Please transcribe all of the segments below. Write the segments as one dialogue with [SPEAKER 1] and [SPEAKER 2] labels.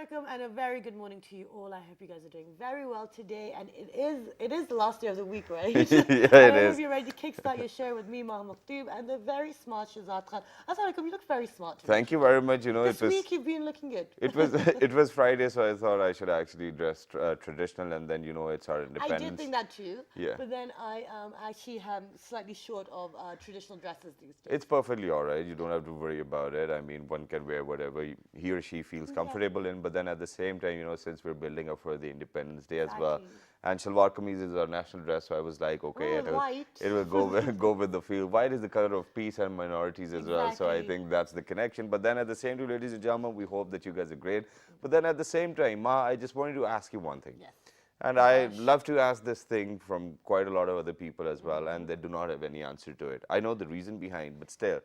[SPEAKER 1] Assalamualaikum and a very good morning to you all. I hope you guys are doing very well today, and it is the last day of the week, right?
[SPEAKER 2] Yeah,
[SPEAKER 1] And
[SPEAKER 2] it
[SPEAKER 1] I hope
[SPEAKER 2] is.
[SPEAKER 1] you're ready to kickstart your show with me, Mohammed Toob, and the very smart Shazad Khan. Assalamualaikum, you look very smart today.
[SPEAKER 2] Thank you very much. You know,
[SPEAKER 1] This week you've been looking good.
[SPEAKER 2] it was it was Friday, so I thought I should actually dress traditional, and then it's our
[SPEAKER 1] I did
[SPEAKER 2] independence.
[SPEAKER 1] think that too,
[SPEAKER 2] Yeah.
[SPEAKER 1] but then I actually am slightly short of traditional dresses these days.
[SPEAKER 2] It's perfectly all right. You don't have to worry about it. I mean, one can wear whatever he or she feels comfortable in. But then at the same time, since we're building up for the Independence Day as well,
[SPEAKER 1] Exactly.
[SPEAKER 2] and Shalwar Kameez is our national dress, so I was like, okay,
[SPEAKER 1] Oh, white.
[SPEAKER 2] it will go go with the feel. White is the color of peace and minorities as well. So I
[SPEAKER 1] Exactly.
[SPEAKER 2] think that's the connection. But then at the same time, ladies and gentlemen, we hope that you guys are great. But then at the same time, Ma, I just wanted to ask you one thing.
[SPEAKER 1] Yes.
[SPEAKER 2] And I love to ask this thing from quite a lot of other people as well, and they do not have any answer to it. I know the reason behind, but still,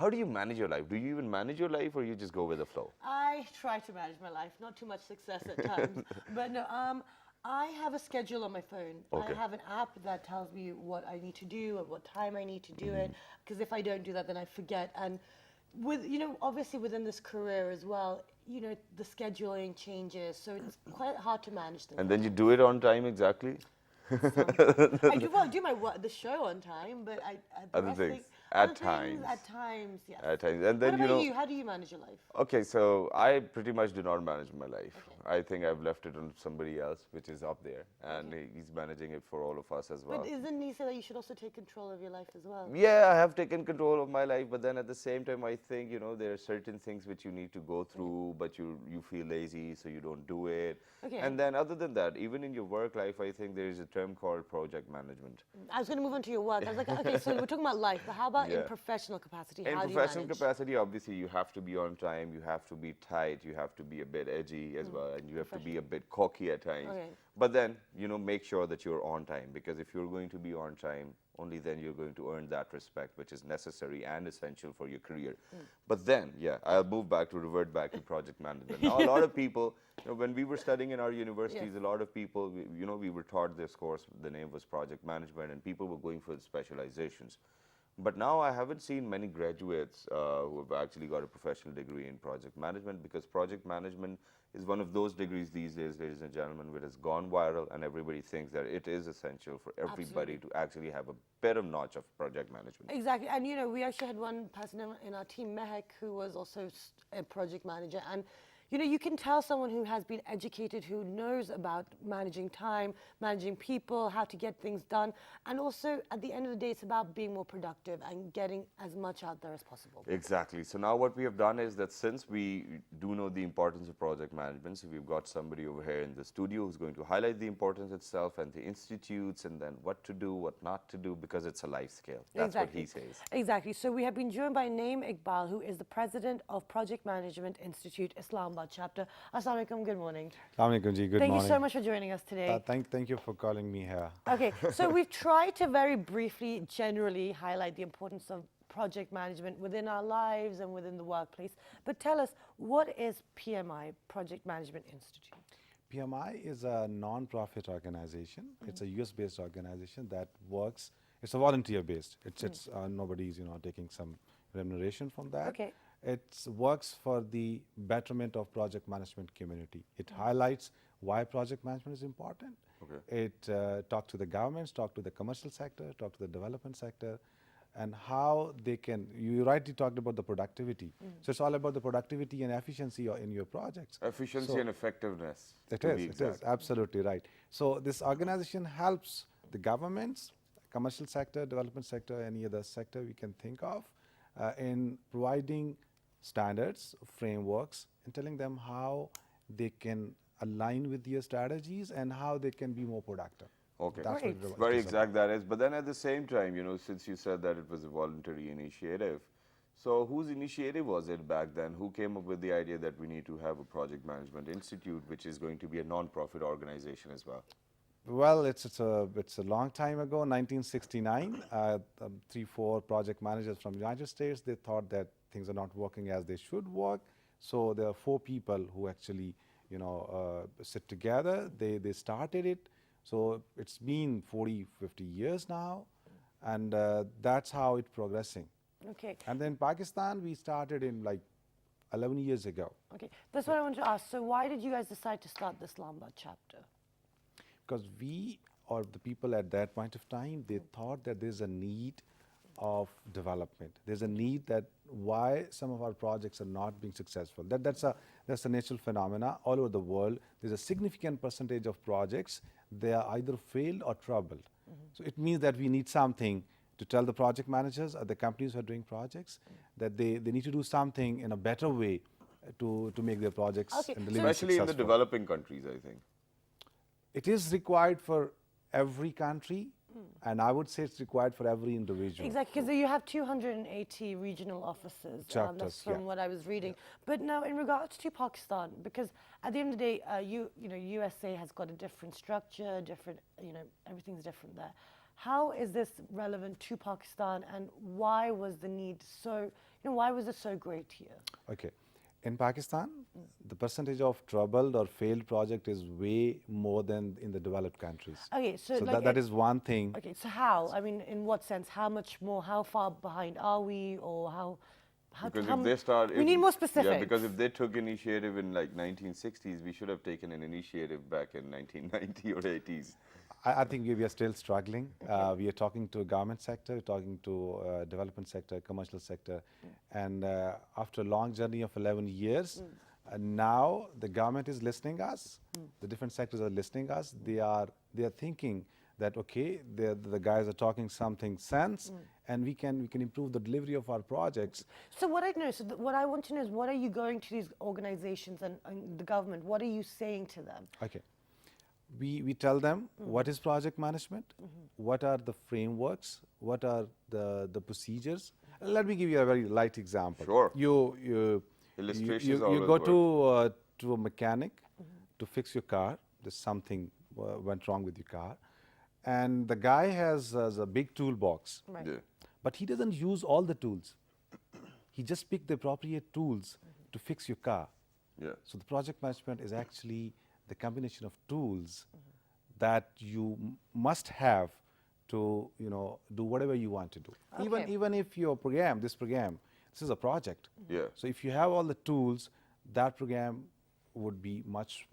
[SPEAKER 2] how do you manage your life? Do you even manage your life, or you just go with the flow?
[SPEAKER 1] I try to manage my life, not too much success at times. But no, I have a schedule on my phone.
[SPEAKER 2] Okay.
[SPEAKER 1] I have an app that tells me what I need to do at what time I need to do it. Because if I don't do that, then I forget. And with obviously within this career as well, the scheduling changes, so it's quite hard to manage things.
[SPEAKER 2] And then you do it on time exactly?
[SPEAKER 1] I do my the show on time, but the
[SPEAKER 2] Other
[SPEAKER 1] rest
[SPEAKER 2] things,
[SPEAKER 1] other
[SPEAKER 2] at
[SPEAKER 1] things,
[SPEAKER 2] times.
[SPEAKER 1] at times, yes.
[SPEAKER 2] At times. And then,
[SPEAKER 1] What about you? How do you manage your life?
[SPEAKER 2] Okay, so I pretty much do not manage my life. I think I've left it on somebody else, which is up there, and he's managing it for all of us as well.
[SPEAKER 1] But isn't he say that you should also take control of your life as well?
[SPEAKER 2] Yeah, I have taken control of my life, but then at the same time, I think, there are certain things which you need to go through, but you feel lazy, so you don't do it.
[SPEAKER 1] Okay.
[SPEAKER 2] And then other than that, even in your work life, I think there is a term called project management.
[SPEAKER 1] I was going to move on to your work. I was like, okay, so we're talking about life, but how about in
[SPEAKER 2] Yeah.
[SPEAKER 1] professional capacity?
[SPEAKER 2] In
[SPEAKER 1] How do you
[SPEAKER 2] professional
[SPEAKER 1] manage?
[SPEAKER 2] capacity, obviously, you have to be on time, you have to be tight, you have to be a bit edgy as well, and you have to be a bit cocky at times.
[SPEAKER 1] Okay.
[SPEAKER 2] But then, make sure that you're on time, because if you're going to be on time, only then you're going to earn that respect, which is necessary and essential for your career. But then, I'll revert back to project management. Now, a lot of people, when we were studying in our universities, a lot of people, we were taught this course, the name was project management, and people were going for specializations. But now I haven't seen many graduates who have actually got a professional degree in project management, because project management is one of those degrees these days, ladies and gentlemen, which has gone viral, and everybody thinks that it is essential for everybody to actually have a bit of knowledge of project management.
[SPEAKER 1] Exactly. And, we actually had one person in our team, Mehek, who was also a project manager. And, you can tell someone who has been educated, who knows about managing time, managing people, how to get things done. And also, at the end of the day, it's about being more productive and getting as much out there as possible.
[SPEAKER 2] Exactly. So now what we have done is that since we do know the importance of project management, so we've got somebody over here in the studio who's going to highlight the importance itself and the institutes, and then what to do, what not to do, because it's a life skill. That's what he says.
[SPEAKER 1] Exactly. So we have been joined by Naeem Iqbal, who is the president of Project Management Institute, Islamabad chapter. Assalamu alaikum, good morning.
[SPEAKER 3] Assalamu alaikum ji, good
[SPEAKER 1] Thank
[SPEAKER 3] morning.
[SPEAKER 1] you so much for joining us today.
[SPEAKER 3] Thank you for calling me here.
[SPEAKER 1] Okay, so we've tried to very briefly, generally highlight the importance of project management within our lives and within the workplace. But tell us, what is PMI, Project Management Institute?
[SPEAKER 3] PMI is a non-profit organization. It's a US-based organization that works. It's a volunteer-based. It's nobody's taking some remuneration from that.
[SPEAKER 1] Okay.
[SPEAKER 3] It works for the betterment of project management community. It highlights why project management is important.
[SPEAKER 2] Okay.
[SPEAKER 3] It talks to the governments, talk to the commercial sector, talk to the development sector, and how they can, you rightly talked about the productivity. So it's all about the productivity and efficiency in your projects.
[SPEAKER 2] Efficiency and effectiveness.
[SPEAKER 3] It is, absolutely right. So this organization helps the governments, commercial sector, development sector, any other sector we can think of, in providing standards, frameworks, and telling them how they can align with your strategies and how they can be more productive.
[SPEAKER 2] Okay,
[SPEAKER 3] That's what it is
[SPEAKER 2] very
[SPEAKER 3] about.
[SPEAKER 2] exact that is. But then at the same time, since you said that it was a voluntary initiative, so whose initiative was it back then? Who came up with the idea that we need to have a project management institute, which is going to be a non-profit organization as well?
[SPEAKER 3] Well, it's a long time ago, 1969. 3-4 project managers from the United States, they thought that things are not working as they should work. So there are 4 people who actually, sit together. They started it. So it's been 40, 50 years now, and that's how it's progressing.
[SPEAKER 1] Okay.
[SPEAKER 3] And then Pakistan, we started in like 11 years ago.
[SPEAKER 1] Okay, that's what I want to ask. So why did you guys decide to start this Islamabad chapter?
[SPEAKER 3] Because we, or the people at that point of time, they thought that there's a need of development. There's a need that why some of our projects are not being successful. That's a natural phenomena all over the world. There's a significant percentage of projects, they are either failed or troubled. So it means that we need something to tell the project managers or the companies who are doing projects that they need to do something in a better way to make their projects
[SPEAKER 1] Okay,
[SPEAKER 3] and
[SPEAKER 1] so
[SPEAKER 3] deliver
[SPEAKER 2] Especially in the
[SPEAKER 3] successful.
[SPEAKER 2] developing countries, I think.
[SPEAKER 3] It is required for every country, and I would say it's required for every individual.
[SPEAKER 1] Exactly, because you have 280 regional offices. That's
[SPEAKER 3] Chapters,
[SPEAKER 1] from
[SPEAKER 3] yeah.
[SPEAKER 1] what I was reading. But now, in regards to Pakistan, because at the end of the day, USA has got a different structure, different, everything's different there. How is this relevant to Pakistan, and why was the need so? Why was it so great here?
[SPEAKER 3] Okay. In Pakistan, the percentage of troubled or failed project is way more than in the developed countries.
[SPEAKER 1] Okay, so like
[SPEAKER 3] that is one thing.
[SPEAKER 1] Okay, so how? I mean, in what sense? How much more? How far behind are we, or how?
[SPEAKER 2] Because
[SPEAKER 1] how
[SPEAKER 2] if they start,
[SPEAKER 1] we need more specifics.
[SPEAKER 2] Yeah, because if they took initiative in like 1960s, we should have taken an initiative back in 1990 or 80s.
[SPEAKER 3] I think we are still struggling. We are talking to government sector, we're talking to development sector, commercial sector, and after a long journey of 11 years, now the government is listening us. The different sectors are listening us. They are thinking that okay, the guys are talking something sense, and we can improve the delivery of our projects.
[SPEAKER 1] So what I know, what I want to know is, what are you going to these organizations and the government? What are you saying to them?
[SPEAKER 3] Okay. We tell them what is project management, what are the frameworks, what are the procedures. Let me give you a very light example.
[SPEAKER 2] Sure.
[SPEAKER 3] You
[SPEAKER 2] Illustrations
[SPEAKER 3] go
[SPEAKER 2] always
[SPEAKER 3] to a mechanic to fix your car. There's something went wrong with your car, and the guy has a big toolbox,
[SPEAKER 1] Right.
[SPEAKER 2] Yeah.
[SPEAKER 3] but he doesn't use all the tools. He just picked the appropriate tools to fix your car.
[SPEAKER 2] Yeah.
[SPEAKER 3] So the project management is actually the combination of tools that you must have to do whatever you want to do.
[SPEAKER 1] Okay.
[SPEAKER 3] Even if your program, this is a project.
[SPEAKER 2] Yeah.
[SPEAKER 3] So if you have all the tools, that program would be much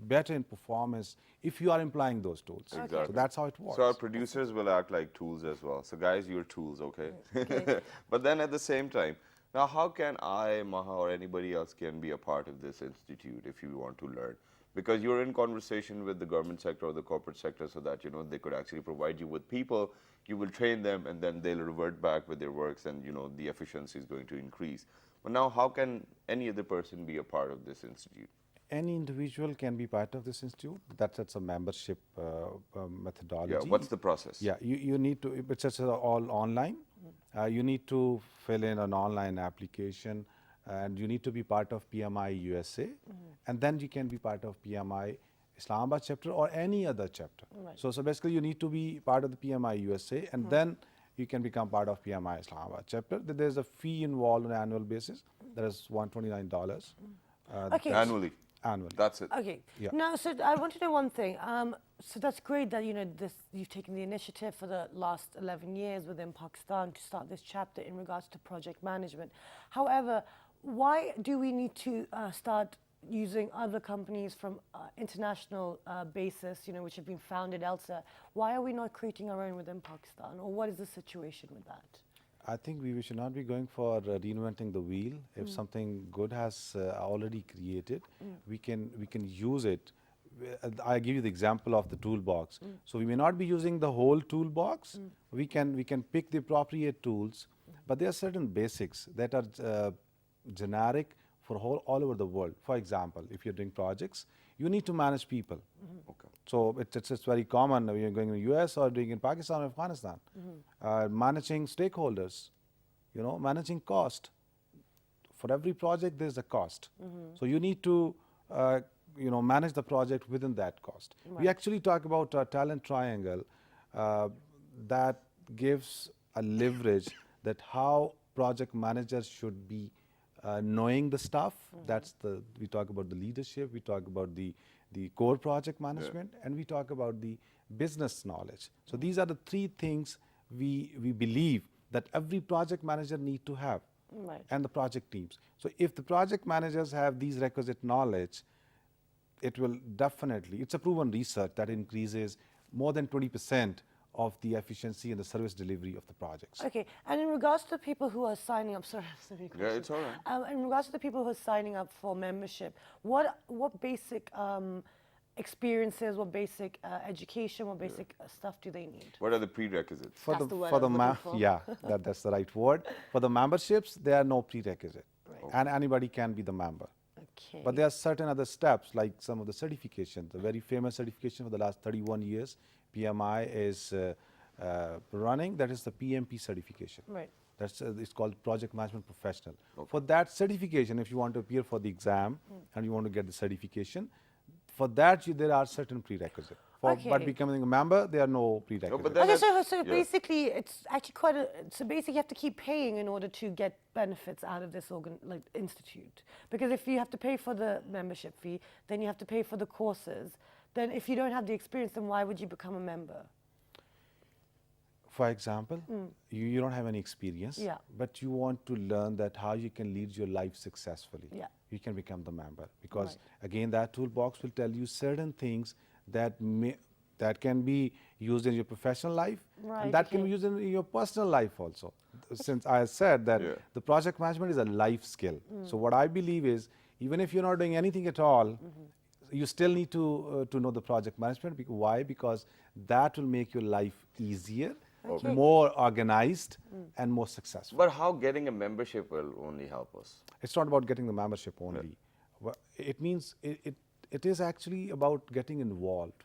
[SPEAKER 3] better in performance if you are implying those tools.
[SPEAKER 2] Exactly.
[SPEAKER 3] So that's how it works.
[SPEAKER 2] So our producers will act like tools as well. So guys, you're tools, okay?
[SPEAKER 1] Okay.
[SPEAKER 2] But then at the same time, now how can I, Maha, or anybody else can be a part of this institute if you want to learn? Because you're in conversation with the government sector or the corporate sector so that, they could actually provide you with people, you will train them, and then they'll revert back with their works, and, the efficiency is going to increase. But now how can any other person be a part of this institute?
[SPEAKER 3] Any individual can be part of this institute. That's a membership methodology.
[SPEAKER 2] Yeah, what's the process?
[SPEAKER 3] Yeah, you need to, it's just all online. You need to fill in an online application, and you need to be part of PMI USA, and then you can be part of PMI Islamabad chapter or any other chapter.
[SPEAKER 1] Right.
[SPEAKER 3] So basically you need to be part of the PMI USA, and then you can become part of PMI Islamabad chapter. There's a fee involved on an annual basis. That is $129
[SPEAKER 1] Okay.
[SPEAKER 2] Annually.
[SPEAKER 3] annually.
[SPEAKER 2] That's it.
[SPEAKER 1] Okay.
[SPEAKER 3] Yeah.
[SPEAKER 1] Now, so I want to know one thing. So that's great that you've taken the initiative for the last 11 years within Pakistan to start this chapter in regards to project management. However, why do we need to start using other companies from international basis, which have been founded elsewhere? Why are we not creating our own within Pakistan, or what is the situation with that?
[SPEAKER 3] I think we should not be going for reinventing the wheel. If something good has already created, we can use it. I give you the example of the toolbox. So we may not be using the whole toolbox. We can pick the appropriate tools, but there are certain basics that are generic for all over the world. For example, if you're doing projects, you need to manage people.
[SPEAKER 2] Okay.
[SPEAKER 3] So it's very common when you're going in the US or doing in Pakistan or Afghanistan. Managing stakeholders, managing cost. For every project, there's a cost. So you need to manage the project within that cost.
[SPEAKER 1] Right.
[SPEAKER 3] We actually talk about a talent triangle that gives a leverage that how project managers should be knowing the stuff. We talk about the leadership, we talk about the core project management, and we talk about the business knowledge. So these are the three things we believe that every project manager need to have.
[SPEAKER 1] Right.
[SPEAKER 3] and the project teams. So if the project managers have these requisite knowledge, it will definitely, it's a proven research that increases more than 20% of the efficiency and the service delivery of the projects.
[SPEAKER 1] Okay, and in regards to the people who are signing up, sorry, so many
[SPEAKER 2] Yeah,
[SPEAKER 1] questions.
[SPEAKER 2] it's all right.
[SPEAKER 1] In regards to the people who are signing up for membership, what basic experiences, what basic education, what basic stuff do they need?
[SPEAKER 2] What are the prerequisites?
[SPEAKER 1] That's the word I was looking for.
[SPEAKER 3] Yeah, that's the right word. For the memberships, there are no prerequisite,
[SPEAKER 1] Right.
[SPEAKER 3] and anybody can be the member.
[SPEAKER 1] Okay.
[SPEAKER 3] But there are certain other steps, like some of the certifications. The very famous certification for the last 31 years, PMI is running. That is the PMP certification.
[SPEAKER 1] Right.
[SPEAKER 3] That's it's called Project Management Professional. For that certification, if you want to appear for the exam and you want to get the certification, for that there are certain prerequisites. But
[SPEAKER 1] Okay.
[SPEAKER 3] becoming a member, there are no prerequisites.
[SPEAKER 2] but then
[SPEAKER 1] Okay,
[SPEAKER 2] that's-
[SPEAKER 1] so
[SPEAKER 2] yeah.
[SPEAKER 1] basically, it's actually quite a. So basically, you have to keep paying in order to get benefits out of this institute. Because if you have to pay for the membership fee, then you have to pay for the courses. Then, if you don't have the experience, then why would you become a member?
[SPEAKER 3] For example, you don't have any experience,
[SPEAKER 1] Yeah.
[SPEAKER 3] but you want to learn that how you can lead your life successfully.
[SPEAKER 1] Yeah.
[SPEAKER 3] You can become the member because again, that toolbox will tell you certain things that can be used in your professional life,
[SPEAKER 1] Right,
[SPEAKER 3] and that can
[SPEAKER 1] okay.
[SPEAKER 3] be used in your personal life also. Since I said that
[SPEAKER 2] Yeah.
[SPEAKER 3] the project management is a life skill. So what I believe is, even if you're not doing anything at all, you still need to know the project management. Why? Because that will make your life easier,
[SPEAKER 1] Okay.
[SPEAKER 3] more organized, and more successful.
[SPEAKER 2] But how getting a membership will only help us?
[SPEAKER 3] It's not about getting the membership only. It means it is actually about getting involved.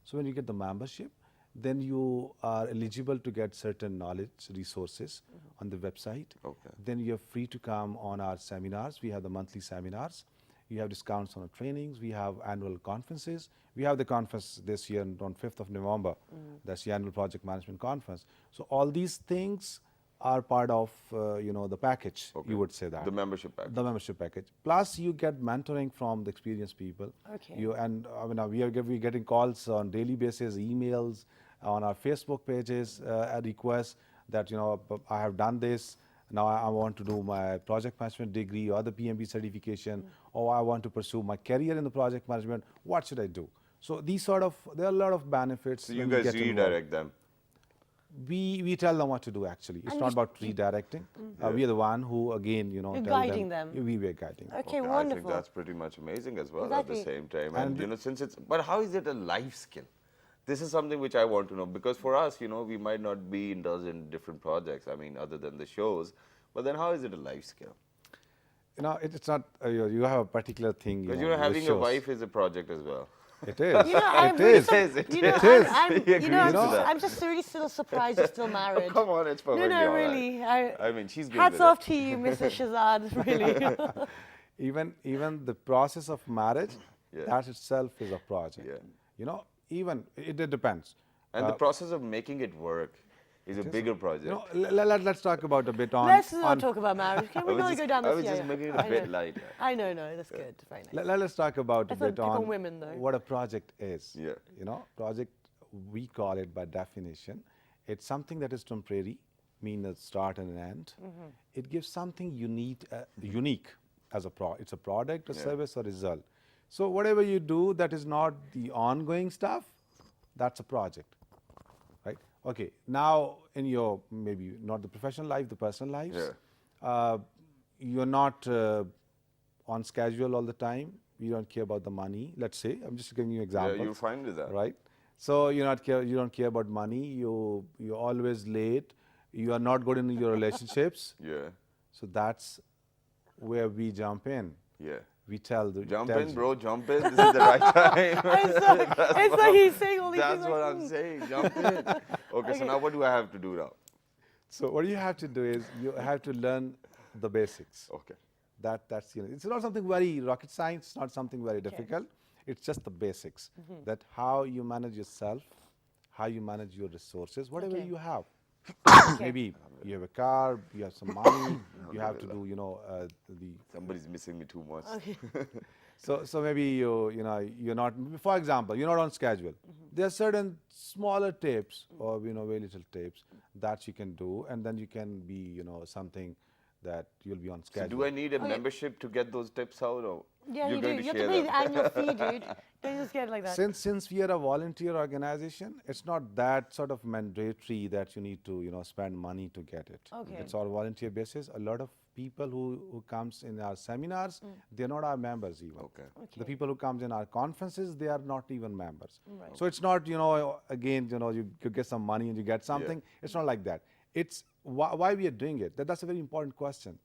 [SPEAKER 3] So when you get the membership, then you are eligible to get certain knowledge resources on the website.
[SPEAKER 2] Okay.
[SPEAKER 3] Then you're free to come on our seminars. We have the monthly seminars. You have discounts on our trainings. We have annual conferences. We have the conference this year on 5th of November. That's the annual project management conference. So all these things are part of the package.
[SPEAKER 2] Okay.
[SPEAKER 3] You would say that
[SPEAKER 2] The membership package.
[SPEAKER 3] the membership package. Plus, you get mentoring from the experienced people.
[SPEAKER 1] Okay.
[SPEAKER 3] We are getting calls on daily basis, emails on our Facebook pages, a request that I have done this. Now I want to do my project management degree or the PMP certification, or I want to pursue my career in the project management. What should I do? So there are a lot of benefits.
[SPEAKER 2] So you
[SPEAKER 3] when
[SPEAKER 2] guys
[SPEAKER 3] get involved.
[SPEAKER 2] redirect them.
[SPEAKER 3] We tell them what to do. Actually, it's
[SPEAKER 1] And
[SPEAKER 3] not
[SPEAKER 1] you-
[SPEAKER 3] about redirecting. We are the one who again
[SPEAKER 1] You're
[SPEAKER 3] tell
[SPEAKER 1] guiding them.
[SPEAKER 3] We were guiding them.
[SPEAKER 1] Okay,
[SPEAKER 2] I think
[SPEAKER 1] wonderful.
[SPEAKER 2] that's pretty much amazing as well
[SPEAKER 1] Exactly.
[SPEAKER 2] at the same time.
[SPEAKER 3] And
[SPEAKER 2] And since but how is it a life skill? This is something which I want to know, because for us, we might not be indulged in different projects, other than the shows, but then how is it a life skill?
[SPEAKER 3] It's not, you have a particular thing.
[SPEAKER 2] Because,
[SPEAKER 3] with
[SPEAKER 2] having a
[SPEAKER 3] shows.
[SPEAKER 2] wife is a project as well.
[SPEAKER 3] It is.
[SPEAKER 1] You know, I'm
[SPEAKER 3] it
[SPEAKER 1] really
[SPEAKER 3] is.
[SPEAKER 1] You know,
[SPEAKER 3] It is.
[SPEAKER 1] I'm,
[SPEAKER 2] He
[SPEAKER 1] you know,
[SPEAKER 2] agrees
[SPEAKER 1] I'm,
[SPEAKER 2] to
[SPEAKER 1] just,
[SPEAKER 2] that.
[SPEAKER 1] I'm just really still surprised you're still married.
[SPEAKER 2] Come on, it's
[SPEAKER 1] No,
[SPEAKER 2] perfectly
[SPEAKER 1] no,
[SPEAKER 2] all right.
[SPEAKER 1] really.
[SPEAKER 2] I mean, she's good
[SPEAKER 1] Hats
[SPEAKER 2] with
[SPEAKER 1] off
[SPEAKER 2] it.
[SPEAKER 1] to you, Mrs. Shazad, really.
[SPEAKER 3] Even the process of marriage,
[SPEAKER 2] Yeah.
[SPEAKER 3] that itself is a project.
[SPEAKER 2] Yeah.
[SPEAKER 3] Even it depends.
[SPEAKER 2] And the process of making it work is a bigger project.
[SPEAKER 3] Let's talk about a bit on.
[SPEAKER 1] Let's not talk about marriage. Can we
[SPEAKER 2] I was
[SPEAKER 1] not
[SPEAKER 2] just-
[SPEAKER 1] go down
[SPEAKER 2] I
[SPEAKER 1] this
[SPEAKER 2] was
[SPEAKER 1] yeah,
[SPEAKER 2] just
[SPEAKER 1] yeah.
[SPEAKER 2] making it
[SPEAKER 1] I
[SPEAKER 2] a bit
[SPEAKER 1] know.
[SPEAKER 2] light.
[SPEAKER 1] I know, no, that's good. Very nice.
[SPEAKER 3] Let's talk about a
[SPEAKER 1] Let's not
[SPEAKER 3] bit
[SPEAKER 1] pick on
[SPEAKER 3] on
[SPEAKER 1] women, though.
[SPEAKER 3] what a project is.
[SPEAKER 2] Yeah.
[SPEAKER 3] Project, we call it by definition. It's something that is temporary, mean a start and an end. It gives something unique as it's a product, a service, or result. So whatever you do that is not the ongoing stuff, that's a project, right? Okay, now in your, maybe not the professional life, the personal lives, you're not on schedule all the time. You don't care about the money. Let's say, I'm just giving you examples.
[SPEAKER 2] Yeah, you're fine with that.
[SPEAKER 3] Right? So you don't care about money. You're always late. You are not good in your relationships.
[SPEAKER 2] Yeah.
[SPEAKER 3] So that's where we jump in.
[SPEAKER 2] Yeah.
[SPEAKER 3] We tell the
[SPEAKER 2] Jump
[SPEAKER 3] tell
[SPEAKER 2] in,
[SPEAKER 3] you-
[SPEAKER 2] bro, jump in. This is the right time.
[SPEAKER 1] It's like he's saying all these
[SPEAKER 2] That's
[SPEAKER 1] things.
[SPEAKER 2] what
[SPEAKER 1] like,
[SPEAKER 2] I'm saying. Jump in. Okay, so now what do I have to do now?
[SPEAKER 3] So what you have to do is you have to learn the basics.
[SPEAKER 2] Okay.
[SPEAKER 3] That's it's not something very rocket science. It's not something very difficult. It's just the basics. That how you manage yourself, how you manage your resources, whatever
[SPEAKER 1] Okay.
[SPEAKER 3] you have. Maybe you have a car, you have some money, you have to do the
[SPEAKER 2] Somebody's missing me too much.
[SPEAKER 3] So maybe you're not, for example, you're not on schedule. There are certain smaller tips or very little tips that you can do, and then you can be something that you'll be on
[SPEAKER 2] So
[SPEAKER 3] schedule.
[SPEAKER 2] do I need a membership to get those tips out, or
[SPEAKER 1] Yeah,
[SPEAKER 2] you're
[SPEAKER 1] you do.
[SPEAKER 2] going to
[SPEAKER 1] You have to
[SPEAKER 2] share
[SPEAKER 1] pay
[SPEAKER 2] them?
[SPEAKER 1] the annual fee, dude. Don't just get it like that.
[SPEAKER 3] Since we are a volunteer organization, it's not that sort of mandatory that you need to spend money to get it.
[SPEAKER 1] Okay.
[SPEAKER 3] It's all volunteer basis. A lot of people who comes in our seminars, they're not our members even.
[SPEAKER 2] Okay.
[SPEAKER 3] The people who comes in our conferences, they are not even members.
[SPEAKER 1] Right.
[SPEAKER 3] So it's not again you get some money and you get something. It's not like that. It's why we are doing it. That's a very important question.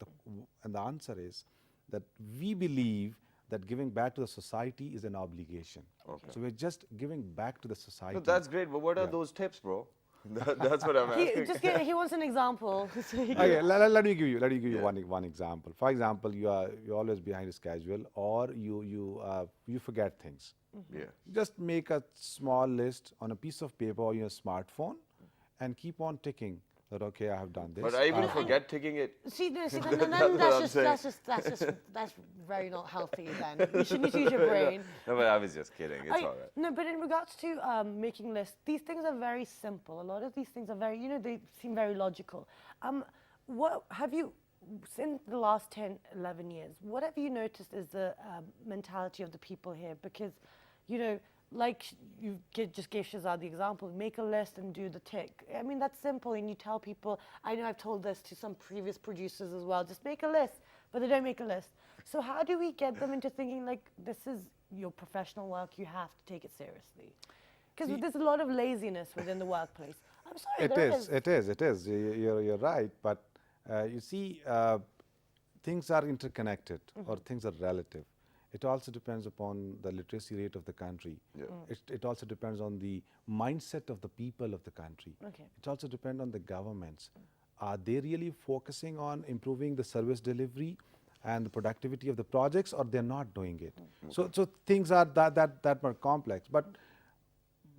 [SPEAKER 3] And the answer is that we believe that giving back to the society is an obligation.
[SPEAKER 2] Okay.
[SPEAKER 3] So we're just giving back to the society.
[SPEAKER 2] No, that's great, but what are those tips, bro? That's what I'm asking.
[SPEAKER 1] He wants an example.
[SPEAKER 3] Okay, let me give you one example. For example, you're always behind a schedule, or you forget things.
[SPEAKER 2] Yeah.
[SPEAKER 3] Just make a small list on a piece of paper or your smartphone, and keep on ticking that. Okay, I have done this.
[SPEAKER 2] But I even forget taking it.
[SPEAKER 1] See, no,
[SPEAKER 2] That's
[SPEAKER 1] that's very not healthy. Then you should need to use your brain.
[SPEAKER 2] No, but I was just kidding. It's all right.
[SPEAKER 1] No, but in regards to making lists, these things are very simple. A lot of these things are very, they seem very logical. What have you, in the last 10, 11 years, what have you noticed is the mentality of the people here? Because, like just gave Shazad the example, make a list and do the tick. I mean, that's simple, and you tell people, I know I've told this to some previous producers as well, just make a list, but they don't make a list. So how do we get them into thinking like this is your professional work, you have to take it seriously? Because there's a lot of laziness within the workplace. I'm sorry,
[SPEAKER 3] It is. You're right, but you see, things are interconnected, or things are relative. It also depends upon the literacy rate of the country.
[SPEAKER 2] Yeah.
[SPEAKER 3] It also depends on the mindset of the people of the country.
[SPEAKER 1] Okay.
[SPEAKER 3] It also depends on the governments. Are they really focusing on improving the service delivery and the productivity of the projects, or they're not doing it? So things are that more complex. But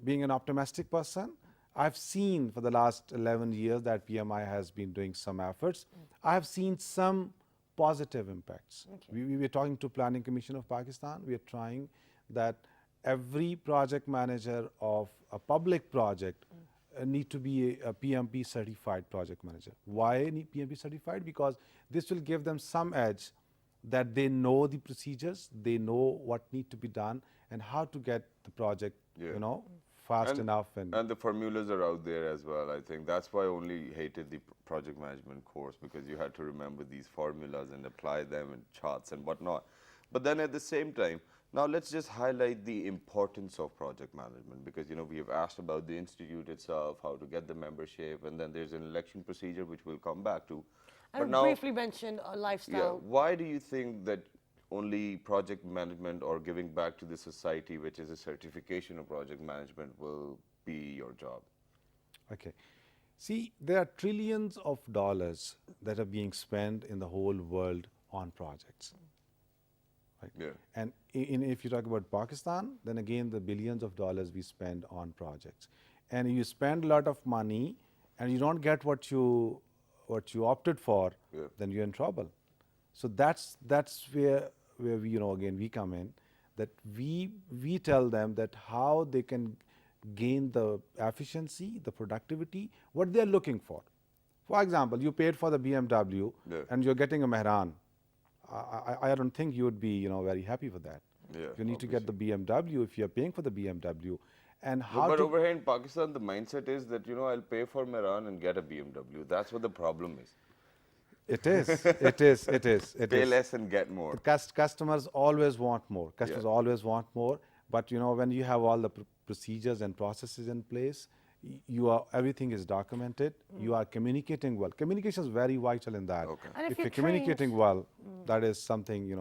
[SPEAKER 3] being an optimistic person, I've seen for the last 11 years that PMI has been doing some efforts. I have seen some positive impacts. We were talking to Planning Commission of Pakistan. We are trying that every project manager of a public project need to be a PMP certified project manager. Why need PMP certified? Because this will give them some edge that they know the procedures, they know what need to be done, and how to get the project, fast enough.
[SPEAKER 2] And the formulas are out there as well. I think that's why I only hated the project management course, because you had to remember these formulas and apply them in charts and whatnot. But then at the same time, now let's just highlight the importance of project management, because we have asked about the institute itself, how to get the membership, and then there's an election procedure which we'll come back to.
[SPEAKER 1] And briefly mentioned lifestyle.
[SPEAKER 2] Yeah, why do you think that only project management or giving back to the society, which is a certification of project management, will be your job?
[SPEAKER 3] Okay. See, there are trillions of dollars that are being spent in the whole world on projects. Right?
[SPEAKER 2] Yeah.
[SPEAKER 3] And if you talk about Pakistan, then again, the billions of dollars we spend on projects. And you spend a lot of money and you don't get what you opted for, then you're in trouble. So that's where we, again, we come in, that we tell them that how they can gain the efficiency, the productivity, what they're looking for. For example, you paid for the BMW and you're getting a Mehran. I don't think you would be, very happy for that.
[SPEAKER 2] Yeah,
[SPEAKER 3] you need to get the BMW if you're paying for the BMW. And
[SPEAKER 2] but over here in Pakistan, the mindset is that, I'll pay for Mehran and get a BMW. That's what the problem is.
[SPEAKER 3] It is.
[SPEAKER 2] Pay less and get more.
[SPEAKER 3] The customers always want more. Customers always want more. But when you have all the procedures and processes in place, everything is documented. You are communicating well. Communication is very vital in that.
[SPEAKER 2] Okay.
[SPEAKER 1] And
[SPEAKER 3] if you're communicating well, that is something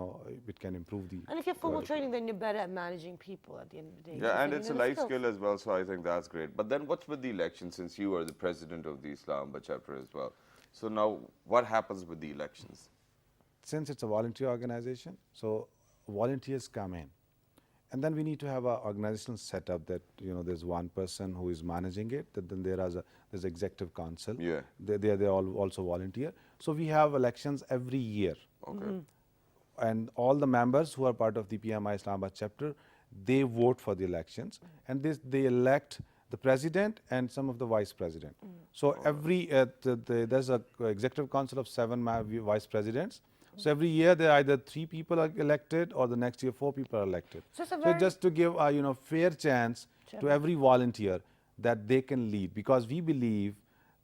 [SPEAKER 3] it can improve the.
[SPEAKER 1] And if you have formal training, then you're better at managing people at the end of the day.
[SPEAKER 2] Yeah, and it's a life skill as well, so I think that's great. But then what's with the election, since you are the president of the Islamabad chapter as well? So now, what happens with the elections?
[SPEAKER 3] Since it's a volunteer organization, so volunteers come in. And then we need to have an organizational setup that, there's one person who is managing it, then there's executive council.
[SPEAKER 2] Yeah.
[SPEAKER 3] They're all also volunteer. So we have elections every year.
[SPEAKER 2] Okay.
[SPEAKER 3] And all the members who are part of the PMI Islamabad chapter, they vote for the elections. And they elect the president and some of the vice president. So every there's a executive council of 7 vice presidents. So every year there are either 3 people are elected or the next year 4 people are elected.
[SPEAKER 1] So it's a
[SPEAKER 3] So
[SPEAKER 1] very-
[SPEAKER 3] just to give a fair chance to every volunteer that they can lead, because we believe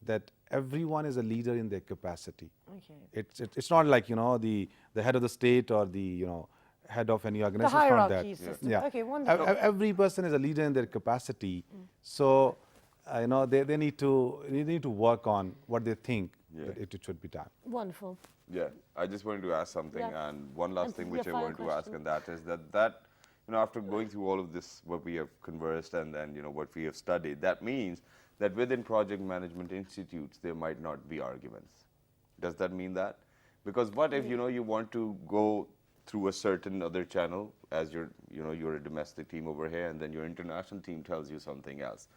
[SPEAKER 3] that everyone is a leader in their capacity.
[SPEAKER 1] Okay.
[SPEAKER 3] It's not like the head of the state or the head of any organization. It's not that.
[SPEAKER 1] hierarchy system. Okay, wonderful.
[SPEAKER 3] Every person is a leader in their capacity. So they need to work on what they think that it should be done.
[SPEAKER 1] Wonderful.
[SPEAKER 2] Yeah, I just wanted to ask something,
[SPEAKER 1] Yeah.
[SPEAKER 2] and one last
[SPEAKER 1] And
[SPEAKER 2] thing
[SPEAKER 1] your
[SPEAKER 2] which I
[SPEAKER 1] final
[SPEAKER 2] wanted to ask,
[SPEAKER 1] question.
[SPEAKER 2] and that is that after going through all of this, what we have conversed and then what we have studied, that means that within project management institutes there might not be arguments. Does that mean that? Because what if you want to go through a certain other channel as you're a domestic team over here, and then your international team tells you something else?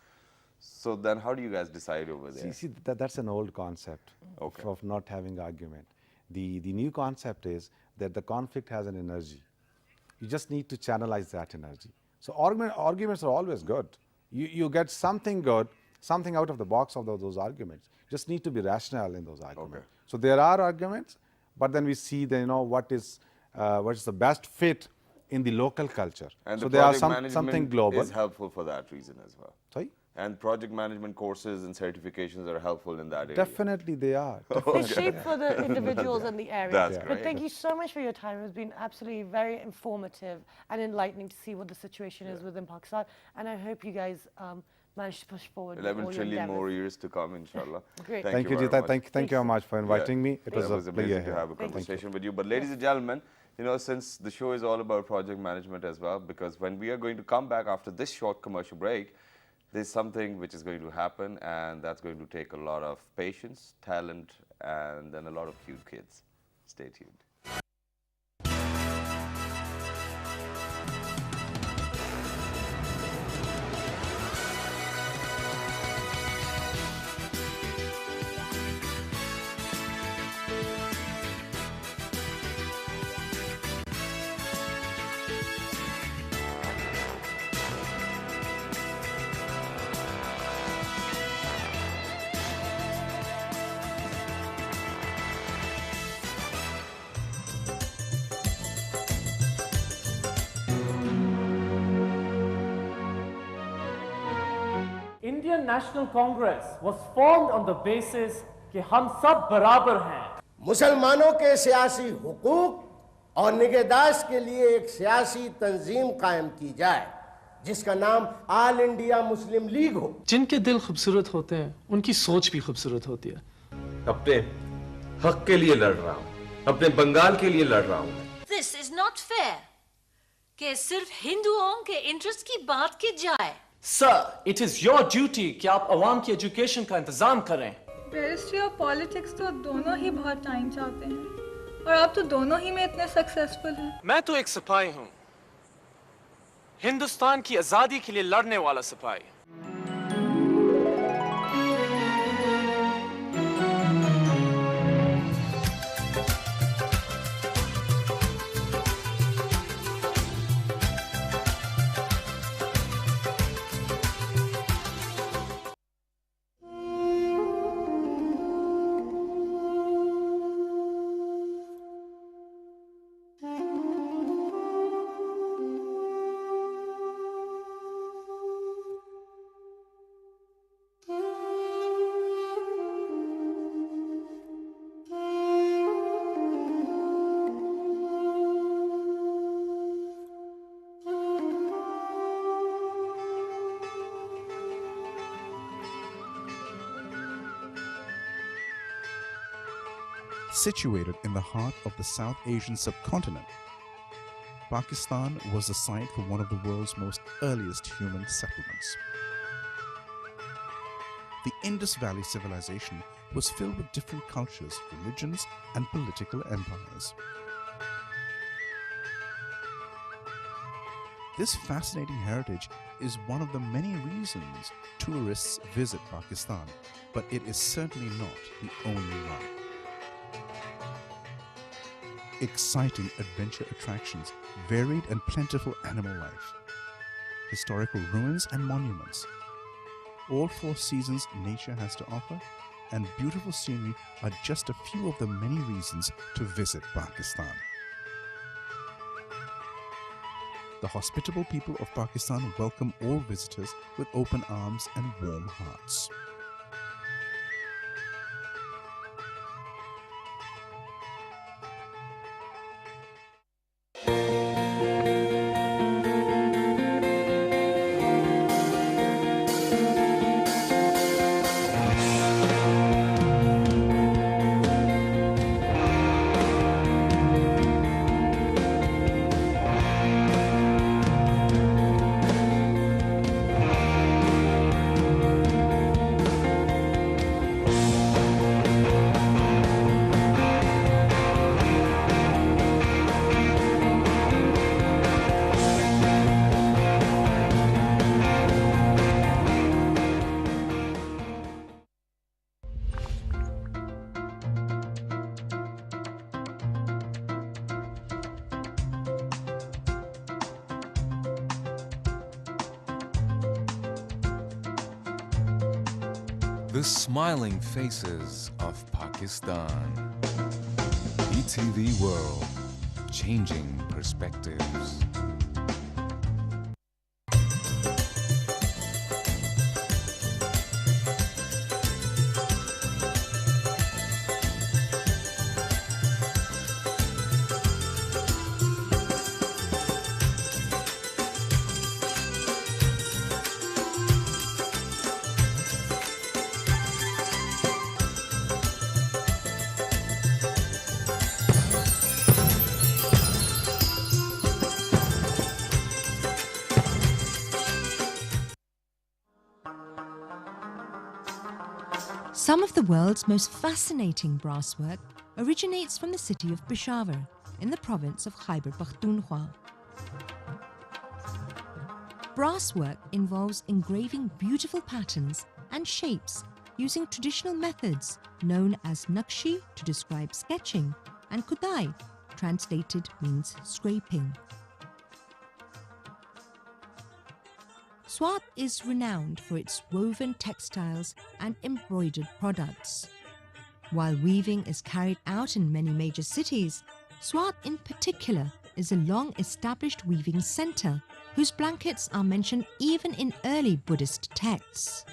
[SPEAKER 2] So then how do you guys decide over there?
[SPEAKER 3] See, that's an old concept of not having argument. The new concept is that the conflict has an energy. You just need to channelize that energy. So arguments are always good. You get something good, something out of the box of those arguments. You just need to be rational in those arguments.
[SPEAKER 2] Okay.
[SPEAKER 3] So there are arguments, but then we see what is the best fit in the local culture.
[SPEAKER 2] And
[SPEAKER 3] so
[SPEAKER 2] the
[SPEAKER 3] there are
[SPEAKER 2] project
[SPEAKER 3] something
[SPEAKER 2] management
[SPEAKER 3] global.
[SPEAKER 2] is helpful for that reason as well.
[SPEAKER 3] Sorry?
[SPEAKER 2] And project management courses and certifications are helpful in that area.
[SPEAKER 3] Definitely they are.
[SPEAKER 1] They shape for the individuals and the area.
[SPEAKER 2] That's
[SPEAKER 1] But
[SPEAKER 2] great.
[SPEAKER 1] thank you so much for your time. It's been absolutely very informative and enlightening to see what the situation is within Pakistan. And I hope you guys manage to push forward. with
[SPEAKER 2] 11
[SPEAKER 1] all your
[SPEAKER 2] trillion more
[SPEAKER 1] endeavors.
[SPEAKER 2] years to come, inshallah.
[SPEAKER 1] Great.
[SPEAKER 3] Thank you,
[SPEAKER 2] very
[SPEAKER 3] Jita.
[SPEAKER 2] much.
[SPEAKER 3] Thank you very much for inviting me. It
[SPEAKER 2] That
[SPEAKER 3] was a pleasure.
[SPEAKER 2] amazing to have a
[SPEAKER 3] here.
[SPEAKER 2] conversation with you. But ladies and gentlemen, since the show is all about project management as well, because when we are going to come back after this short commercial break, there's something which is going to happen, and that's going to take a lot of patience, talent, and then a lot of cute kids. Stay tuned.
[SPEAKER 4] Indian National Congress was formed on the basis कि हम सब बराबर हैं.
[SPEAKER 5] मुसलमानों के सियासी हुकूक और निगहदाश्त के लिए एक सियासी तंजीम कायम की जाए जिसका नाम ऑल इंडिया मुस्लिम लीग हो.
[SPEAKER 6] जिनके दिल खूबसूरत होते हैं उनकी सोच भी खूबसूरत होती है.
[SPEAKER 7] अपने हक के लिए लड़ रहा हूं, अपने बंगाल के लिए लड़ रहा हूं.
[SPEAKER 8] This is not fair कि सिर्फ हिंदुओं के इंटरेस्ट की बात की जाए.
[SPEAKER 6] Sir, it is your duty कि आप अवाम की एजुकेशन का इंतजाम करें.
[SPEAKER 9] बैरिस्ट्री और पॉलिटिक्स तो दोनों ही बहुत टाइम चाहते हैं और आप तो दोनों ही में इतने सक्सेसफुल हैं.
[SPEAKER 6] मैं तो एक सिपाही हूँ, हिंदुस्तान की आजादी के लिए लड़ने वाला सिपाही.
[SPEAKER 10] Situated in the heart of the South Asian subcontinent, Pakistan was the site for one of the world's most earliest human settlements. The Indus Valley civilization was filled with different cultures, religions, and political empires. This fascinating heritage is one of the many reasons tourists visit Pakistan, but it is certainly not the only one. Exciting adventure attractions, varied and plentiful animal life, historical ruins and monuments, all 4 seasons nature has to offer, and beautiful scenery are just a few of the many reasons to visit Pakistan. The hospitable people of Pakistan welcome all visitors with open arms and warm hearts.
[SPEAKER 11] The smiling faces of Pakistan. ETV World, changing perspectives.
[SPEAKER 12] Some of the world's most fascinating brasswork originates from the city of Peshawar in the province of Khyber Pakhtunkhwa. Brasswork involves engraving beautiful patterns and shapes using traditional methods known as nakshi to describe sketching and kudai, translated means scraping. Swat is renowned for its woven textiles and embroidered products. While weaving is carried out in many major cities, Swat in particular is a long-established weaving center whose blankets are mentioned even in early Buddhist texts.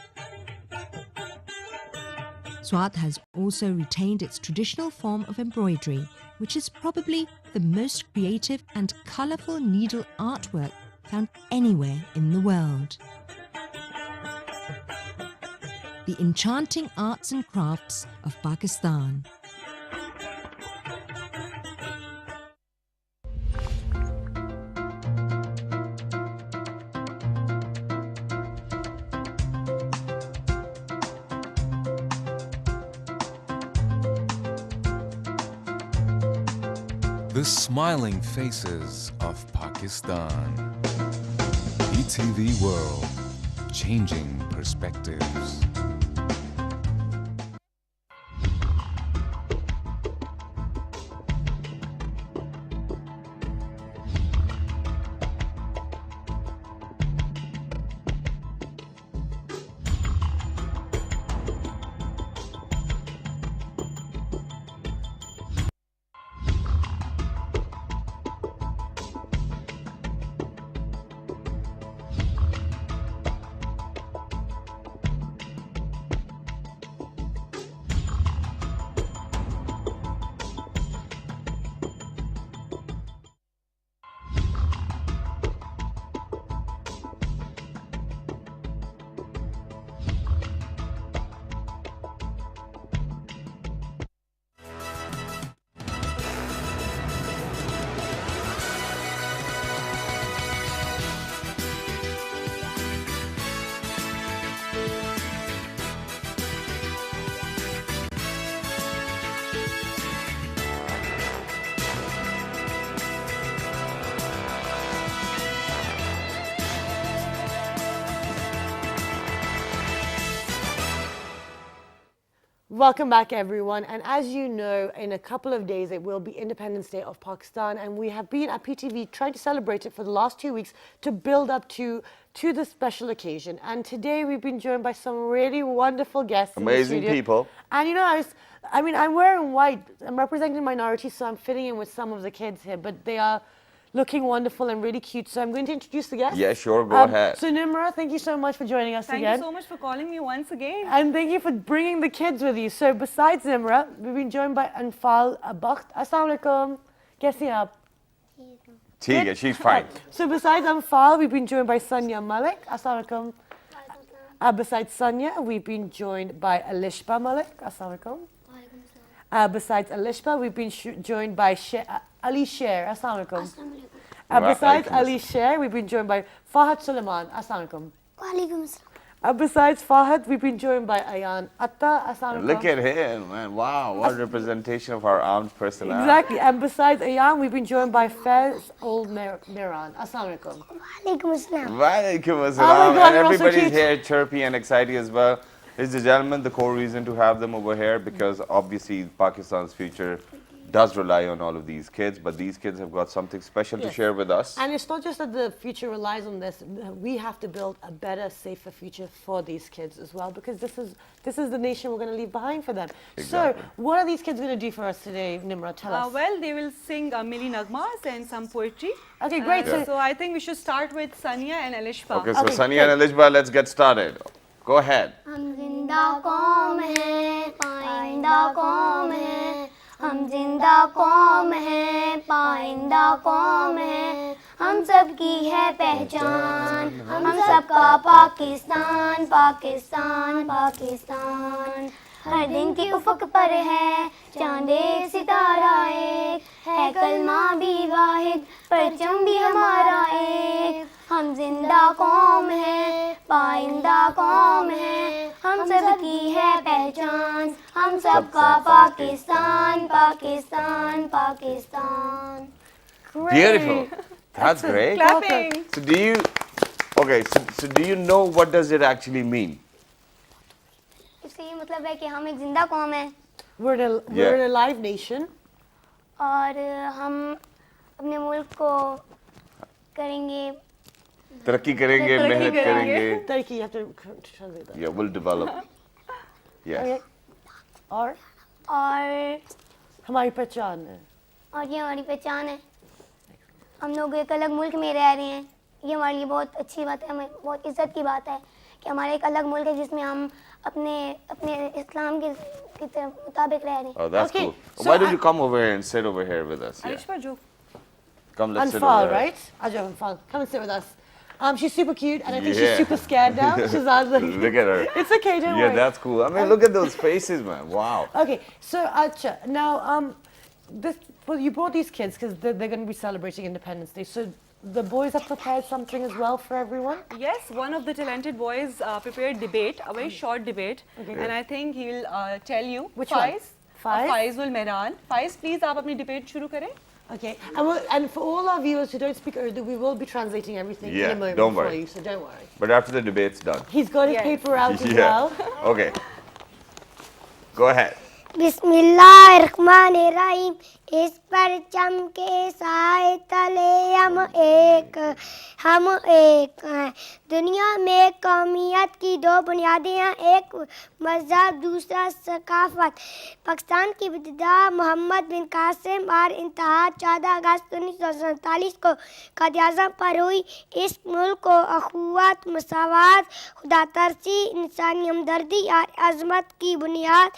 [SPEAKER 12] Swat has also retained its traditional form of embroidery, which is probably the most creative and colorful needle artwork found anywhere in the world. The enchanting arts and crafts of Pakistan.
[SPEAKER 11] The smiling faces of Pakistan. ETV World, changing perspectives.
[SPEAKER 1] Welcome back, everyone. And as you know, in a couple of days, it will be Independence Day of Pakistan. And we have been at PTV trying to celebrate it for the last 2 weeks to build up to the special occasion. And today we've been joined by some really wonderful guests.
[SPEAKER 2] Amazing
[SPEAKER 1] in the studio.
[SPEAKER 2] people.
[SPEAKER 1] And you know, I'm wearing white. I'm representing minorities, so I'm fitting in with some of the kids here. But they are looking wonderful and really cute. So I'm going to introduce the guests.
[SPEAKER 2] Yeah, sure, go ahead.
[SPEAKER 1] So Nimra, thank you so much for joining us again.
[SPEAKER 13] Thank you so much for calling me once again.
[SPEAKER 1] And thank you for bringing the kids with you. So besides Nimra, we've been joined by Anfal Bakht. Assalamu alaikum. Kaisi hain aap?
[SPEAKER 2] ठीक है, she's fine.
[SPEAKER 1] So besides Anfal, we've been joined by Sanya Malik. Assalamu alaikum. Besides Sanya, we've been joined by Alishba Malik. Assalamu alaikum. Besides Alishba, we've been joined by Ali Sher. Assalamu alaikum. Besides Ali Sher, we've been joined by Fahad Suleiman. Assalamu alaikum.
[SPEAKER 14] Walaikum assalam.
[SPEAKER 1] Besides Fahad, we've been joined by Ayan Atta. Assalamu alaikum.
[SPEAKER 2] Look at him, man. Wow, what representation of our armed personnel.
[SPEAKER 1] Exactly. And besides Ayan, we've been joined by Fez Old Miran. Assalamu alaikum.
[SPEAKER 14] Walaikum assalam.
[SPEAKER 2] Walaikum
[SPEAKER 1] Oh my
[SPEAKER 2] assalam.
[SPEAKER 1] God,
[SPEAKER 2] And
[SPEAKER 1] they're all so
[SPEAKER 2] everybody's
[SPEAKER 1] cute.
[SPEAKER 2] here chirpy and excited as well. Ladies and gentlemen, the core reason to have them over here because obviously Pakistan's future does rely on all of these kids, but these kids have got something special to
[SPEAKER 1] Yes.
[SPEAKER 2] share with us.
[SPEAKER 1] And it's not just that the future relies on this. We have to build a better, safer future for these kids as well, because this is the nation we're going to leave behind for them.
[SPEAKER 2] Exactly.
[SPEAKER 1] So, what are these kids going to do for us today, Nimra? Tell us.
[SPEAKER 13] Well, they will sing Mili Nagmas and some poetry.
[SPEAKER 1] Okay, great.
[SPEAKER 13] So I think we should start with Sanya and Alishba.
[SPEAKER 2] Okay, so Sanya and Alishba, let's get started. Go ahead.
[SPEAKER 14] हम जिंदा कौम हैं, पाइंदा कौम हैं। हम जिंदा कौम हैं, पाइंदा कौम हैं। हम सब की है पहचान, हम सबका पाकिस्तान, पाकिस्तान, पाकिस्तान। हर दिन की उफ़क़ पर है चांद एक सितारा एक, है कलमा भी वाहिद, परचम भी हमारा एक। हम जिंदा कौम हैं, पाइंदा कौम हैं। हम सब की है पहचान, हम सबका Pakistan, Pakistan, Pakistan.
[SPEAKER 2] Beautiful. That's great.
[SPEAKER 13] Clapping.
[SPEAKER 2] So do you, okay, so do you know what does it actually mean?
[SPEAKER 14] इससे ये मतलब है कि हम एक जिंदा कौम है
[SPEAKER 1] We're in a live nation.
[SPEAKER 14] और हम अपने मुल्क को करेंगे
[SPEAKER 2] तरक्की करेंगे, मेहनत करेंगे.
[SPEAKER 1] Turkey, you have to translate that.
[SPEAKER 2] Yeah, we'll develop. Yes.
[SPEAKER 1] Okay. और हमारी पहचान है.
[SPEAKER 14] और ये हमारी पहचान है। हम लोग एक अलग मुल्क में रह रहे हैं, ये हमारे लिए बहुत अच्छी बात है, हमें बहुत इज्जत की बात है कि हमारा एक अलग मुल्क है जिसमें हम अपने इस्लाम के मुताबिक रह रहे हैं।
[SPEAKER 2] Oh, that's
[SPEAKER 1] Okay,
[SPEAKER 2] cool.
[SPEAKER 1] so
[SPEAKER 2] Why don't you come over here and sit over here with us? Yeah.
[SPEAKER 13] Alishba, jo.
[SPEAKER 2] Come, let's sit
[SPEAKER 1] Anfal,
[SPEAKER 2] over here.
[SPEAKER 1] right? Ajay Anfal, come and sit with us. She's super cute, and I think
[SPEAKER 2] Yeah.
[SPEAKER 1] she's super scared now. She's like,
[SPEAKER 2] Look at her.
[SPEAKER 1] It's okay, don't
[SPEAKER 2] Yeah,
[SPEAKER 1] worry.
[SPEAKER 2] that's cool. I mean, look at those faces, man. Wow.
[SPEAKER 1] Okay, so Acha, now you brought these kids because they're going to be celebrating Independence Day. So the boys have prepared something as well for everyone.
[SPEAKER 13] Yes, one of the talented boys prepared debate, a very short debate,
[SPEAKER 1] Okay.
[SPEAKER 13] and I think he'll tell you.
[SPEAKER 1] Which one? Faiz?
[SPEAKER 13] Faizul Mehran. Faiz, please, आप अपनी debate शुरू करें.
[SPEAKER 1] Okay, and for all our viewers who don't speak Urdu, we will be translating everything
[SPEAKER 2] Yeah,
[SPEAKER 1] in a moment
[SPEAKER 2] don't
[SPEAKER 1] for
[SPEAKER 2] worry.
[SPEAKER 1] you, so don't worry.
[SPEAKER 2] But after the debate's done.
[SPEAKER 1] He's got his
[SPEAKER 13] Yes.
[SPEAKER 1] paper out as
[SPEAKER 2] Yeah.
[SPEAKER 1] well.
[SPEAKER 2] Okay. Go ahead.
[SPEAKER 14] बिस्मिल्लाहिर्रहमानिर्रहीम। इस परचम के साए तले हम एक हैं। दुनिया में कौमियत की दो बुनियादें हैं, एक मज़हब दूसरा सकाफत। पाकिस्तान की इब्तिदा मोहम्मद बिन कासिम और इंतहा 14 अगस्त 1947 को कायद-ए-आज़म पर हुई। इस मुल्क को अखुवत, मसावत, खुदातरसी, इंसानी हमदर्दी और अज़मत की बुनियाद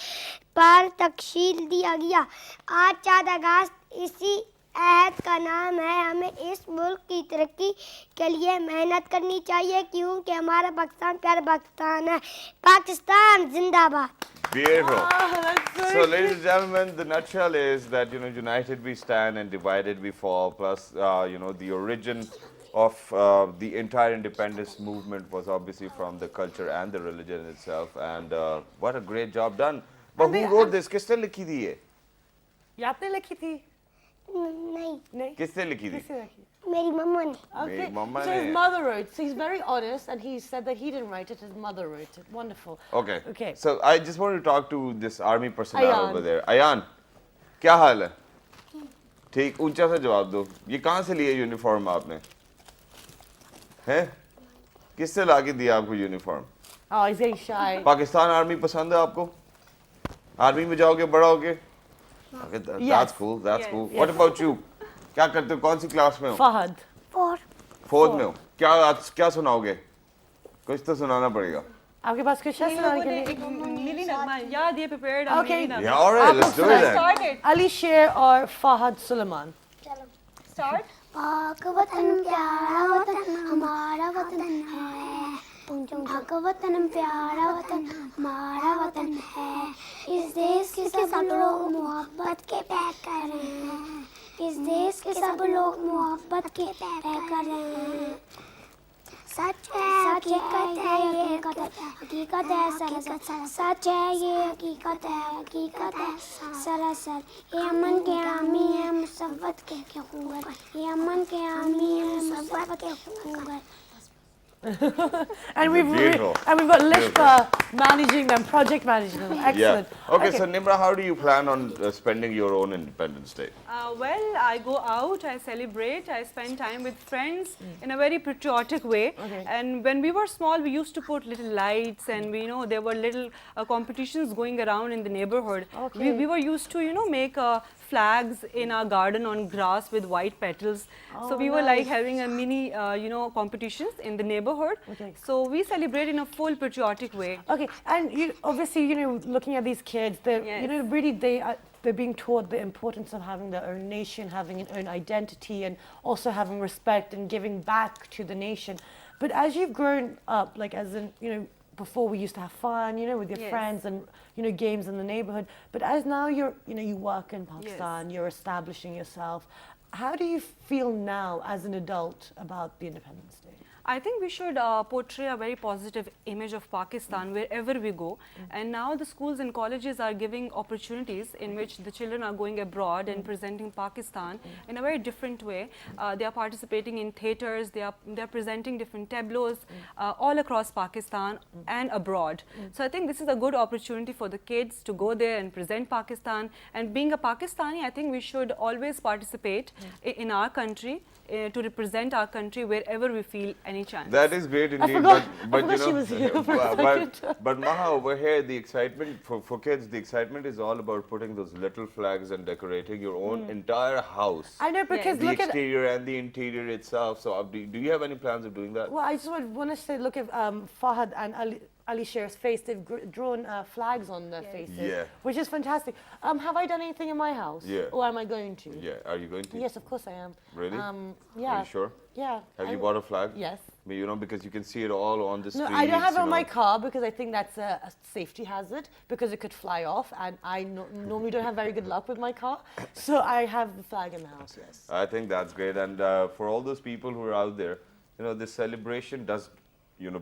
[SPEAKER 14] पर तकशील दिया गया। आज 14 अगस्त इसी अहद का नाम है। हमें इस मुल्क की तरक्की के लिए मेहनत करनी चाहिए क्योंकि हमारा पाकिस्तान प्यारा पाकिस्तान है। पाकिस्तान जिंदाबाद।
[SPEAKER 2] Beautiful.
[SPEAKER 1] that's
[SPEAKER 2] So, ladies and gentlemen, the nutshell is that, united we stand and divided we fall. Plus, the origin of the entire independence movement was obviously from the culture and the religion itself. And what a great job done. But who wrote this? किसने लिखी थी ये?
[SPEAKER 1] ये आपने लिखी थी?
[SPEAKER 14] नहीं
[SPEAKER 2] किसने लिखी थी?
[SPEAKER 14] मेरी मम्मा ने
[SPEAKER 2] मेरी मम्मा
[SPEAKER 1] So
[SPEAKER 2] ने।
[SPEAKER 1] his mother wrote. So he's very honest, and he said that he didn't write it. His mother wrote it. Wonderful.
[SPEAKER 2] Okay.
[SPEAKER 1] Okay.
[SPEAKER 2] So I just want to talk to this army personnel
[SPEAKER 1] Ayan.
[SPEAKER 2] over there. Ayan, क्या हाल है? ठीक, ऊंचा सा जवाब दो। ये कहाँ से लिए यूनिफॉर्म आपने? हैं? किससे लाके दिया आपको uniform?
[SPEAKER 1] Oh, he's getting shy.
[SPEAKER 2] Pakistan army पसंद है आपको? आर्मी में जाओगे बड़ा होगे? Okay,
[SPEAKER 1] Yes.
[SPEAKER 2] that's cool. That's
[SPEAKER 1] Yes.
[SPEAKER 2] cool.
[SPEAKER 1] Yes.
[SPEAKER 2] What about you? क्या करते हो? कौन सी क्लास में हो?
[SPEAKER 1] Fahad.
[SPEAKER 14] 4
[SPEAKER 2] 4th में हो? क्या आज क्या सुनाओगे? कुछ तो सुनाना पड़ेगा।
[SPEAKER 1] आपके पास कुछ है सुनाने के लिए?
[SPEAKER 13] नीली नगमा याद ये prepared
[SPEAKER 1] Okay.
[SPEAKER 2] Yeah, all right, let's do it then.
[SPEAKER 13] Started.
[SPEAKER 1] Ali Sher or Fahad Suleiman?
[SPEAKER 13] Start.
[SPEAKER 14] पाक वतन प्यारा वतन हमारा वतन है पाक वतन प्यारा वतन हमारा वतन है इस देश के सब लोग मोहब्बत के पैकर हैं इस देश के सब लोग मोहब्बत के पैकर हैं सच है हकीकत है ये हकीकत है सरासर सच है ये हकीकत है सरासर ये अमन के आमी है मुसव्वत के खूंगर ये अमन के आमी है मुसव्वत के खूंगर
[SPEAKER 1] and we've
[SPEAKER 2] Beautiful.
[SPEAKER 1] and we've got Lishka managing them, project managing them. Excellent.
[SPEAKER 2] Yeah. Okay, so Nimra, how do you plan on spending your own Independence Day?
[SPEAKER 13] Well, I go out, I celebrate, I spend time with friends in a very patriotic way.
[SPEAKER 1] Okay.
[SPEAKER 13] And when we were small, we used to put little lights, and there were little competitions going around in the neighborhood.
[SPEAKER 1] Okay.
[SPEAKER 13] We were used to, make flags in our garden on grass with white petals. So we were like having a mini, competitions in the neighborhood.
[SPEAKER 1] Okay.
[SPEAKER 13] So we celebrate in a full patriotic way.
[SPEAKER 1] Okay, and you obviously, looking at these kids, they're,
[SPEAKER 13] Yes.
[SPEAKER 1] really they're being taught the importance of having their own nation, having an own identity, and also having respect and giving back to the nation. But as you've grown up, like as in, before we used to have fun, with your
[SPEAKER 13] Yes.
[SPEAKER 1] friends and, games in the neighborhood. But as now you're, you work in Pakistan, you're establishing yourself. How do you feel now as an adult about the Independence Day?
[SPEAKER 13] I think we should portray a very positive image of Pakistan wherever we go. And now the schools and colleges are giving opportunities in which the children are going abroad and presenting Pakistan in a very different way. They are participating in theaters, they are presenting different tableaus all across Pakistan and abroad. So I think this is a good opportunity for the kids to go there and present Pakistan. And being a Pakistani, I think we should always participate in our country to represent our country wherever we feel any chance.
[SPEAKER 2] That is great indeed.
[SPEAKER 1] forgot-
[SPEAKER 2] but
[SPEAKER 1] I forgot she was here for a
[SPEAKER 2] but Maha, over here, the excitement for kids, the excitement is all about putting those little flags and decorating your own entire house.
[SPEAKER 1] I know, because
[SPEAKER 2] The
[SPEAKER 1] look at
[SPEAKER 2] exterior and the interior itself. So do you have any plans of doing that?
[SPEAKER 1] Well, I just want to say, look at Fahad and Ali Sher's face. They've drawn flags on their faces,
[SPEAKER 2] Yeah.
[SPEAKER 1] which is fantastic. Have I done anything in my house?
[SPEAKER 2] Yeah.
[SPEAKER 1] Or am I going to?
[SPEAKER 2] Yeah, are you going to?
[SPEAKER 1] Yes, of course I am.
[SPEAKER 2] Really?
[SPEAKER 1] Yeah.
[SPEAKER 2] Are you sure?
[SPEAKER 1] Yeah.
[SPEAKER 2] Have you bought a flag?
[SPEAKER 1] Yes.
[SPEAKER 2] Because you can see it all on the
[SPEAKER 1] No,
[SPEAKER 2] streets.
[SPEAKER 1] I don't have it on my
[SPEAKER 2] know.
[SPEAKER 1] car because I think that's a safety hazard because it could fly off, and I normally don't have very good luck with my car, so I have the flag in the house. Yes.
[SPEAKER 2] I think that's great. And for all those people who are out there, this celebration does,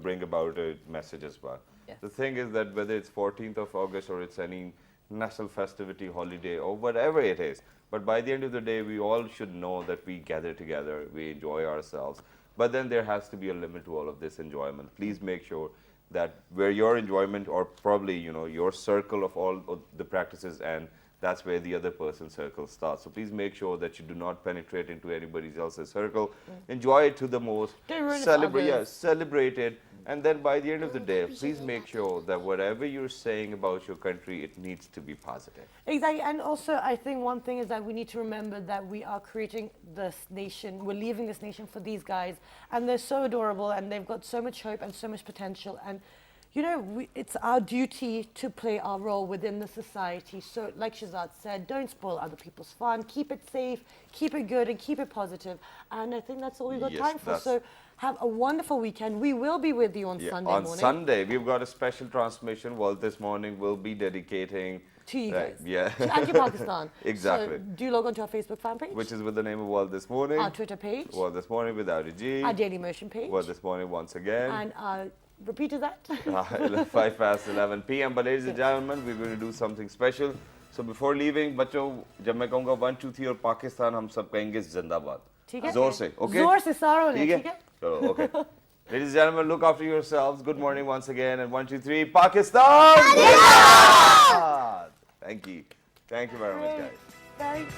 [SPEAKER 2] bring about a message as well.
[SPEAKER 1] Yes.
[SPEAKER 2] The thing is that whether it's 14th of August or it's any national festivity, holiday, or whatever it is, but by the end of the day, we all should know that we gather together, we enjoy ourselves. But then there has to be a limit to all of this enjoyment. Please make sure that where your enjoyment, or probably, your circle of all of the practices, and that's where the other person's circle starts. So please make sure that you do not penetrate into anybody else's circle. Enjoy it to the most.
[SPEAKER 1] Don't ruin it for
[SPEAKER 2] Celebrate,
[SPEAKER 1] others.
[SPEAKER 2] celebrate it. And then by the end of the day, please make sure that whatever you're saying about your country, it needs to be positive.
[SPEAKER 1] Exactly, and also I think one thing is that we need to remember that we are creating this nation, we're leaving this nation for these guys, and they're so adorable, and they've got so much hope and so much potential, and it's our duty to play our role within the society. So like Shazad said, don't spoil other people's fun, keep it safe, keep it good, and keep it positive, and I think that's all we've got
[SPEAKER 2] Yes,
[SPEAKER 1] time for.
[SPEAKER 2] that's-
[SPEAKER 1] So have a wonderful weekend. We will be with you on Sunday
[SPEAKER 2] on
[SPEAKER 1] morning.
[SPEAKER 2] Sunday, we've got a special transmission. Well, this morning we'll be dedicating
[SPEAKER 1] To you guys.
[SPEAKER 2] Yeah.
[SPEAKER 1] And to Pakistan.
[SPEAKER 2] Exactly.
[SPEAKER 1] So do log on to our Facebook fan page,
[SPEAKER 2] Which is with the name of World This Morning.
[SPEAKER 1] our Twitter page,
[SPEAKER 2] World This Morning without a G.
[SPEAKER 1] our Daily Motion page,
[SPEAKER 2] World This Morning once again.
[SPEAKER 1] and repeat that.
[SPEAKER 2] 5 past 11 p.m. But ladies and gentlemen, we're going to do something special. So before leaving, बच्चों जब मैं कहूँगा 1, 2, 3 और पाकिस्तान हम सब कहेंगे जिंदाबाद.
[SPEAKER 1] ठीक है?
[SPEAKER 2] जोर से, okay?
[SPEAKER 1] जोर से सारों ने,
[SPEAKER 2] ठीक है?
[SPEAKER 1] ठीक है?
[SPEAKER 2] चलो, okay. Ladies and gentlemen, look after yourselves. Good morning once again. And 1, 2, 3, Pakistan! Thank you. Thank you very much, guys.
[SPEAKER 1] Thanks.